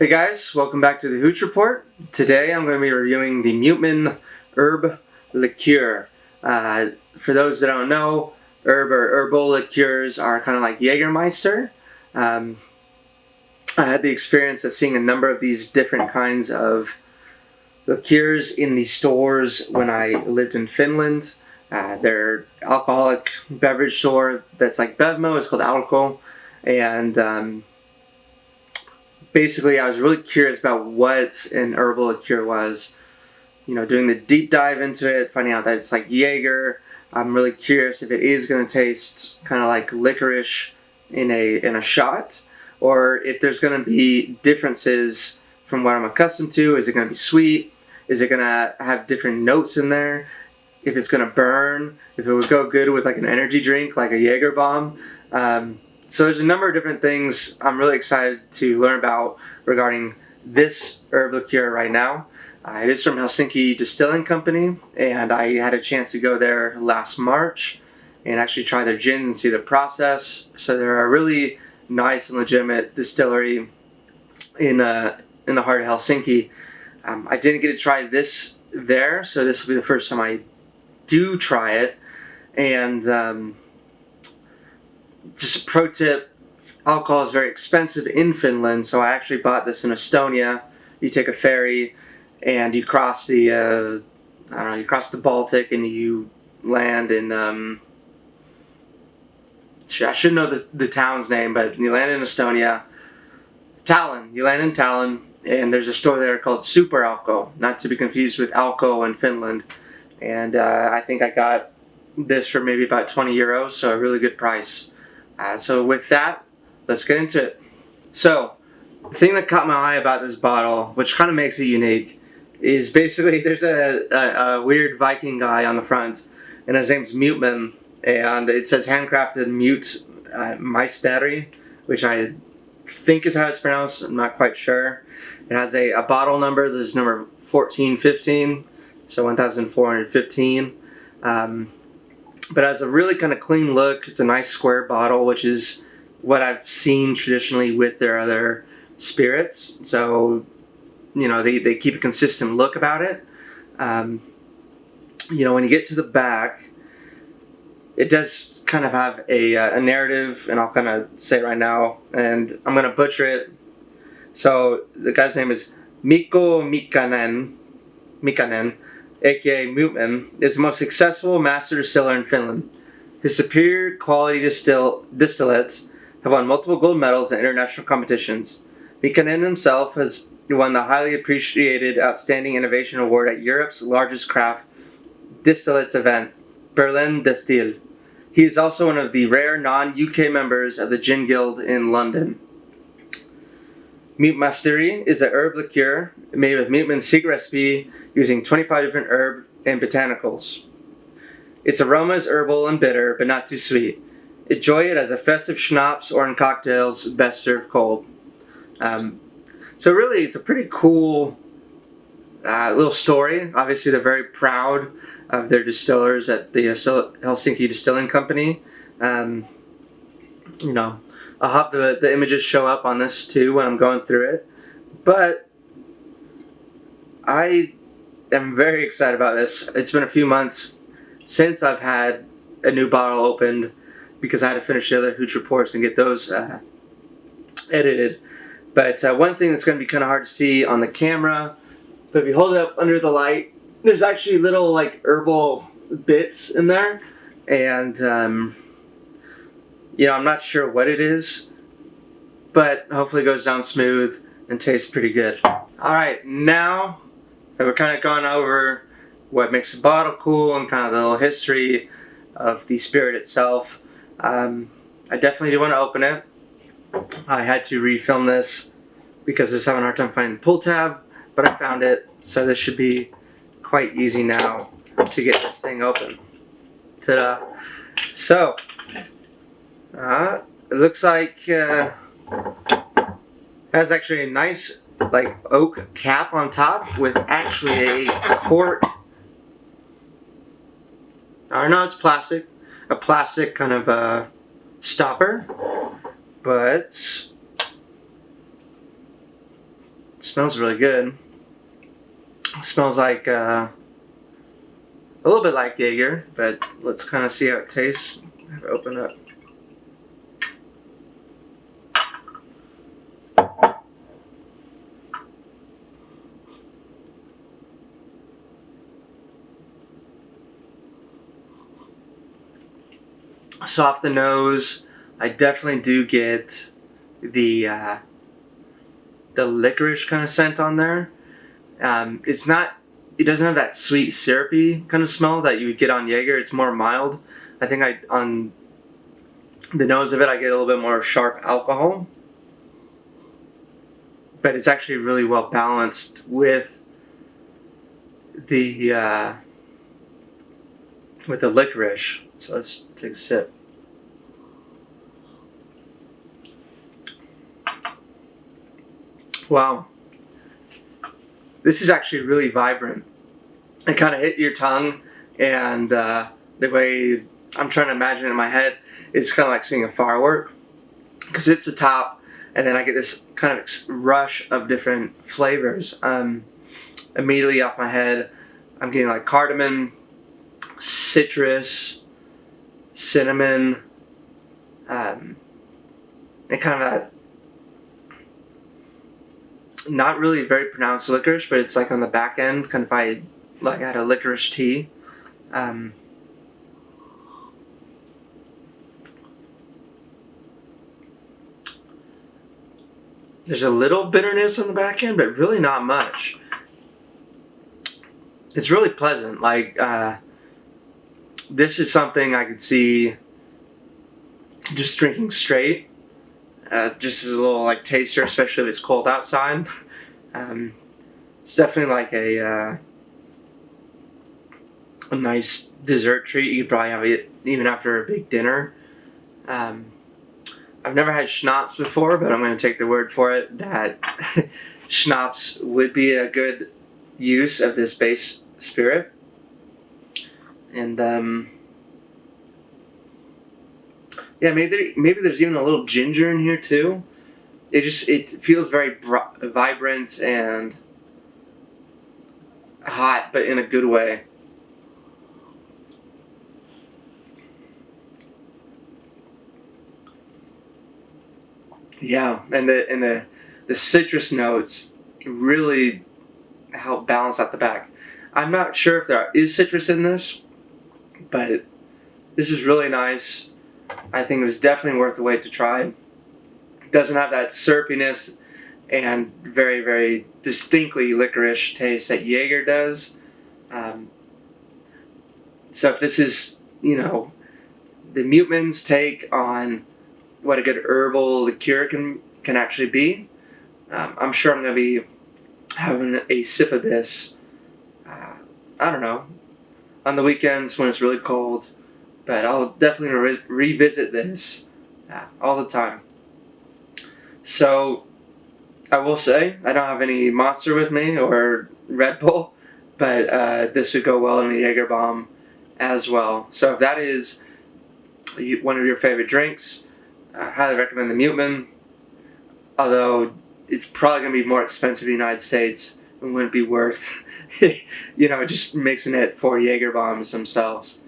Hey guys, welcome back to the Hooch Report. Today I'm going to be reviewing the Muteman Herbal Liqueur. For those that don't know, herbal liqueurs are kind of like Jägermeister. I had the experience of seeing a number of these different kinds of liqueurs in the stores when I lived in Finland. Their alcoholic beverage store that's like Bevmo is called Alko, and basically, I was really curious about what an herbal liqueur was. You know, doing the deep dive into it, finding out that it's like Jaeger. I'm really curious if it is going to taste kind of like licorice in a shot, or if there's going to be differences from what I'm accustomed to. Is it going to be sweet? Is it going to have different notes in there? If it's going to burn? If it would go good with like an energy drink, like a Jaeger bomb? So there's a number of different things I'm really excited to learn about regarding this herb liqueur right now. It is from Helsinki Distilling Company, and I had a chance to go there last March and actually try their gins and see the process. So they're a really nice and legitimate distillery in the heart of Helsinki. I didn't get to try this there, so this will be the first time I do try it. And just a pro tip, alcohol is very expensive in Finland, so I actually bought this in Estonia. You take a ferry and you cross the you cross the Baltic and you land in I should know the town's name, but you land in Estonia. Tallinn. You land in Tallinn, and there's a store there called Super Alko, not to be confused with Alko in Finland. And I think I got this for maybe about 20 euros, so a really good price. So with that, let's get into it. So, the thing that caught my eye about this bottle, which kind of makes it unique, is basically there's a weird Viking guy on the front, and his name's Muteman, and it says handcrafted Mysteri, which I think is how it's pronounced. I'm not quite sure. It has a bottle number. This is number 1415, so 1415. But it has a really kind of clean look. It's a nice square bottle, which is what I've seen traditionally with their other spirits. So, you know, they keep a consistent look about it. You know, when you get to the back, it does kind of have a narrative, and I'll kind of say it right now, and I'm going to butcher it. So, the guy's name is Mikko Mikanen, aka Muteman, is the most successful master distiller in Finland. His superior quality distillates have won multiple gold medals in international competitions. Mikanen himself has won the highly appreciated Outstanding Innovation Award at Europe's largest craft distillates event, Berlin Distill. He is also one of the rare non-UK members of the Gin Guild in London. Mysteri is a herb liqueur made with Muteman's secret recipe using 25 different herbs and botanicals. Its aroma is herbal and bitter, but not too sweet. Enjoy it as a festive schnapps or in cocktails, best served cold. So really, it's a pretty cool little story. Obviously, they're very proud of their distillers at the Helsinki Distilling Company. You know, I'll have the images show up on this too when I'm going through it. But I am very excited about this. It's been a few months since I've had a new bottle opened because I had to finish the other Hooch reports and get those edited. But one thing that's going to be kind of hard to see on the camera, but if you hold it up under the light, there's actually little like herbal bits in there, and you know, I'm not sure what it is, but hopefully it goes down smooth and tastes pretty good. Alright, now that we're kind of gone over what makes the bottle cool and kind of the little history of the spirit itself, I definitely do want to open it. I had to refilm this because I was having a hard time finding the pull tab, but I found it, so this should be quite easy now to get this thing open. Ta-da! So, it looks like it has actually a nice like oak cap on top with actually a cork. I know it's plastic, a plastic kind of stopper, but smells really good. It smells like a little bit like Jaeger, but let's kind of see how it tastes. Have it open up. So off the nose, I definitely do get the licorice kind of scent on there. It's not. It doesn't have that sweet syrupy kind of smell that you would get on Jaeger. It's more mild. I think on the nose of it, I get a little bit more sharp alcohol, but it's actually really well balanced with the licorice. So let's take a sip. Wow. This is actually really vibrant. It kind of hit your tongue, and the way I'm trying to imagine it in my head is kind of like seeing a firework, because it's the top, and then I get this kind of rush of different flavors. Immediately off my head, I'm getting like cardamom, citrus, cinnamon, and kind of that not really very pronounced licorice, but it's like on the back end, kind of I had a licorice tea. There's a little bitterness on the back end, but really not much. It's really pleasant. Like, this is something I could see just drinking straight. Just as a little like taster, especially if it's cold outside. It's definitely like a nice dessert treat. You could probably have it even after a big dinner. I've never had schnapps before, but I'm going to take the word for it that schnapps would be a good use of this base spirit. And yeah, maybe there's even a little ginger in here too. It feels very vibrant and hot, but in a good way. Yeah, and the citrus notes really help balance out the back. I'm not sure if there is citrus in this, but this is really nice. I think it was definitely worth the wait to try. It doesn't have that syrupiness and very, very distinctly licorice taste that Jaeger does. So if this is, the Muteman's take on what a good herbal liqueur can actually be, I'm sure I'm going to be having a sip of this, I don't know, on the weekends when it's really cold. But I'll definitely revisit this all the time. So I will say I don't have any Monster with me or Red Bull, but this would go well in a Jaeger bomb as well. So if that is one of your favorite drinks, I highly recommend the Muteman. Although it's probably going to be more expensive in the United States and wouldn't be worth, just mixing it for Jaeger bombs themselves.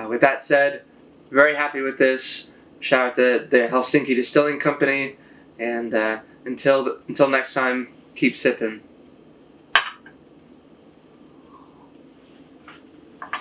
With that said, very happy with this. Shout out to the Helsinki Distilling Company, and until next time, keep sipping.